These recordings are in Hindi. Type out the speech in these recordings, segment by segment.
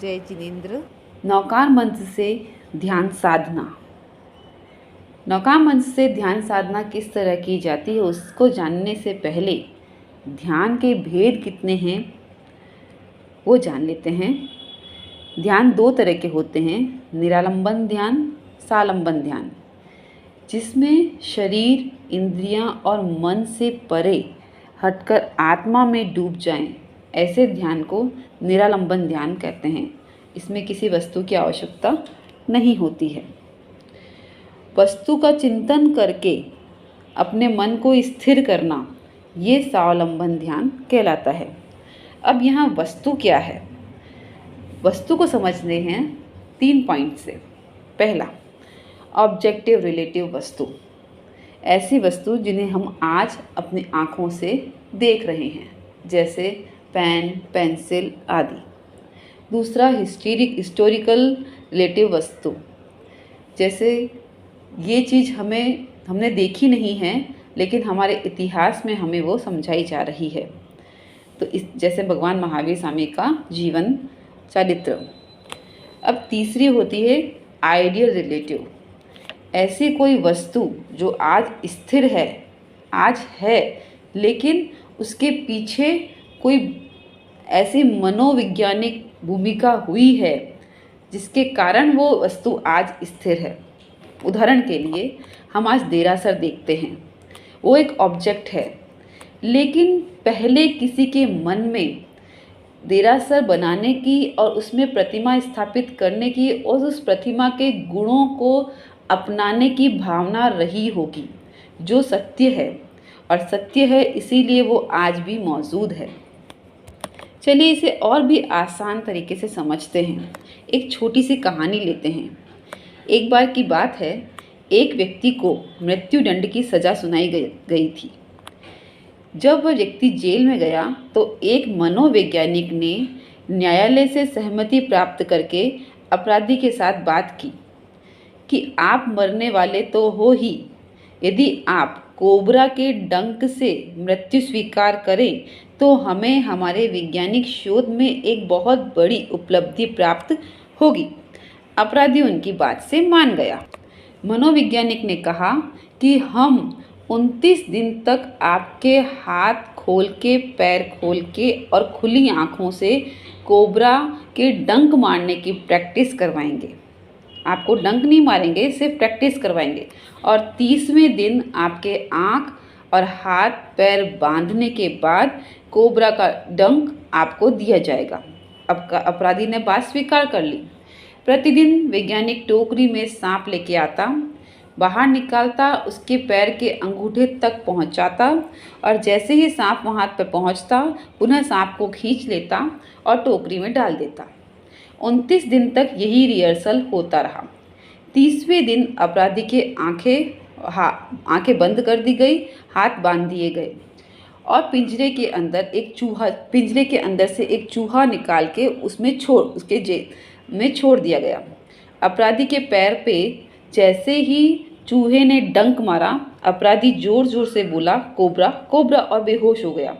जय जिनेन्द्र। नौकार मंच से ध्यान साधना। नौकार मंच से ध्यान साधना किस तरह की जाती है उसको जानने से पहले ध्यान के भेद कितने हैं वो जान लेते हैं। ध्यान दो तरह के होते हैं, निरालंबन ध्यान, सालंबन ध्यान, जिसमें शरीर, इंद्रियां और मन से परे हटकर आत्मा में डूब जाएं, ऐसे ध्यान को निरालंबन ध्यान कहते हैं। इसमें किसी वस्तु की आवश्यकता नहीं होती है। वस्तु का चिंतन करके अपने मन को स्थिर करना, ये स्वावलंबन ध्यान कहलाता है। अब यहाँ वस्तु क्या है? वस्तु को समझते हैं 3 पॉइंट से। पहला, ऑब्जेक्टिव रिलेटिव वस्तु, ऐसी वस्तु जिन्हें हम आज अपनी आँखों से देख रहे हैं, जैसे पेन, पेंसिल आदि। दूसरा, हिस्टोरिकल रिलेटिव वस्तु, जैसे ये चीज़ हमने देखी नहीं है लेकिन हमारे इतिहास में हमें वो समझाई जा रही है। तो जैसे भगवान महावीर स्वामी का जीवन चरित्र। अब तीसरी होती है आइडियल रिलेटिव, ऐसी कोई वस्तु जो आज स्थिर है, आज है, लेकिन उसके पीछे कोई ऐसी मनोवैज्ञानिक भूमिका हुई है जिसके कारण वो वस्तु आज स्थिर है। उदाहरण के लिए हम आज देरासर देखते हैं, वो एक ऑब्जेक्ट है, लेकिन पहले किसी के मन में देरासर बनाने की और उसमें प्रतिमा स्थापित करने की और उस प्रतिमा के गुणों को अपनाने की भावना रही होगी, जो सत्य है, और सत्य है इसीलिए वो आज भी मौजूद है। चलिए इसे और भी आसान तरीके से समझते हैं। एक छोटी सी कहानी लेते हैं। एक बार की बात है, एक व्यक्ति को मृत्युदंड की सज़ा सुनाई गई थी। जब वह व्यक्ति जेल में गया तो एक मनोवैज्ञानिक ने न्यायालय से सहमति प्राप्त करके अपराधी के साथ बात की कि आप मरने वाले तो हो ही, यदि आप कोबरा के डंक से मृत्यु स्वीकार करें तो हमें हमारे वैज्ञानिक शोध में एक बहुत बड़ी उपलब्धि प्राप्त होगी। अपराधी उनकी बात से मान गया। मनोवैज्ञानिक ने कहा कि हम 29 दिन तक आपके हाथ खोल के, पैर खोल के और खुली आँखों से कोबरा के डंक मारने की प्रैक्टिस करवाएंगे। आपको डंक नहीं मारेंगे, सिर्फ प्रैक्टिस करवाएंगे, और 30वें दिन आपके आँख और हाथ पैर बांधने के बाद कोबरा का डंक आपको दिया जाएगा। अब अपराधी ने बात स्वीकार कर ली। प्रतिदिन वैज्ञानिक टोकरी में सांप लेके आता, बाहर निकालता, उसके पैर के अंगूठे तक पहुंचाता, और जैसे ही सांप वहां पर पहुंचता पुनः सांप को खींच लेता और टोकरी में डाल देता। 29 दिन तक यही रिहर्सल होता रहा। 30वें दिन अपराधी के आंखें बंद कर दी गई, हाथ बांध दिए गए और पिंजरे के अंदर से एक चूहा निकाल के उसके जेल में छोड़ दिया गया। अपराधी के पैर पे जैसे ही चूहे ने डंक मारा, अपराधी जोर जोर से बोला कोबरा कोबरा और बेहोश हो गया।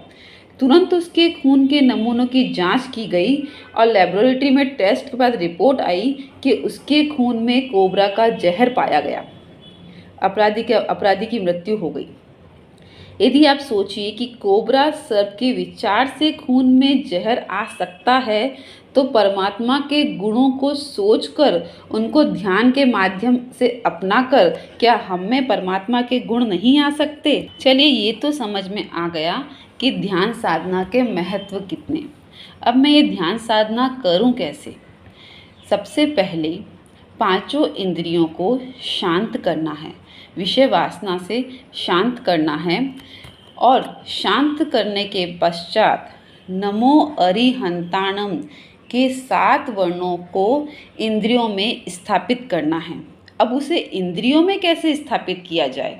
तुरंत उसके खून के नमूनों की जांच की गई और लेबोरेटरी में टेस्ट के बाद रिपोर्ट आई कि उसके खून में कोबरा का जहर पाया गया। अपराधी की मृत्यु हो गई। यदि आप सोचिए कि कोबरा सर्प के विचार से खून में जहर आ सकता है, तो परमात्मा के गुणों को सोचकर उनको ध्यान के माध्यम से अपनाकर क्या हम में परमात्मा के गुण नहीं आ सकते? चलिए ये तो समझ में आ गया कि ध्यान साधना के महत्व कितने। अब मैं ये ध्यान साधना करूं कैसे? सबसे पहले 5 इंद्रियों को शांत करना है, विषय वासना से शांत करना है, और शांत करने के पश्चात नमो अरिहंताणम के 7 वर्णों को इंद्रियों में स्थापित करना है। अब उसे इंद्रियों में कैसे स्थापित किया जाए?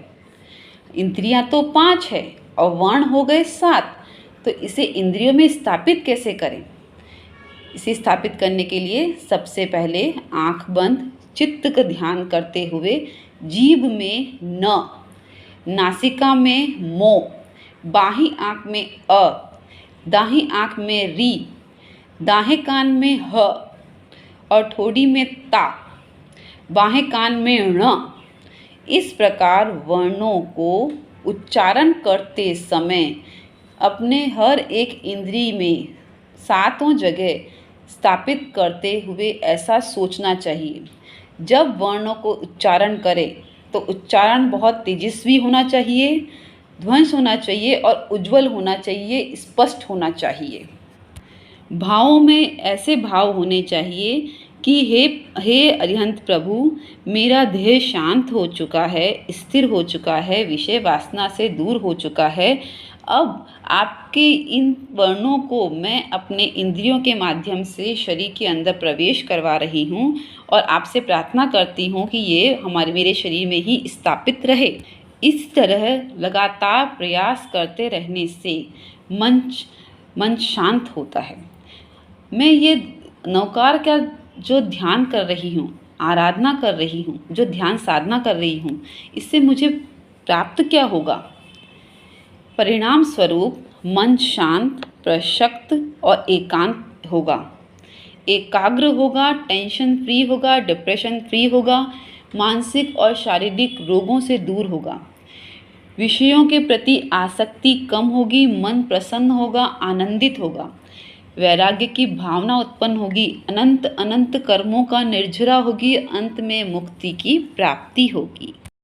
इंद्रियां तो 5 है और वर्ण हो गए 7, तो इसे इंद्रियों में स्थापित कैसे करें? इसे स्थापित करने के लिए सबसे पहले आँख बंद, चित्त का ध्यान करते हुए जीभ में न, नासिका में मो, बाहीं आँख में अ, दाहिनी आँख में री, दाहिने कान में ह, और ठोड़ी में ता, बाहें कान में ण। इस प्रकार वर्णों को उच्चारण करते समय अपने हर एक इंद्री में सातों जगह स्थापित करते हुए ऐसा सोचना चाहिए। जब वर्णों को उच्चारण करें तो उच्चारण बहुत तेजस्वी होना चाहिए, ध्वंस होना चाहिए और उज्जवल होना चाहिए, स्पष्ट होना चाहिए। भावों में ऐसे भाव होने चाहिए कि हे अरिहंत प्रभु, मेरा देह शांत हो चुका है, स्थिर हो चुका है, विषय वासना से दूर हो चुका है। अब आपके इन वर्णों को मैं अपने इंद्रियों के माध्यम से शरीर के अंदर प्रवेश करवा रही हूँ और आपसे प्रार्थना करती हूँ कि ये मेरे शरीर में ही स्थापित रहे। इस तरह लगातार प्रयास करते रहने से मन शांत होता है। मैं ये नौकार का जो ध्यान कर रही हूँ, आराधना कर रही हूँ, जो ध्यान साधना कर रही हूँ, इससे मुझे प्राप्त क्या होगा? परिणाम स्वरूप मन शांत, प्रशक्त और एकांत होगा, एकाग्र होगा, टेंशन फ्री होगा, डिप्रेशन फ्री होगा, मानसिक और शारीरिक रोगों से दूर होगा, विषयों के प्रति आसक्ति कम होगी, मन प्रसन्न होगा, आनंदित होगा, वैराग्य की भावना उत्पन्न होगी, अनंत अनंत कर्मों का निर्जरा होगी, अंत में मुक्ति की प्राप्ति होगी।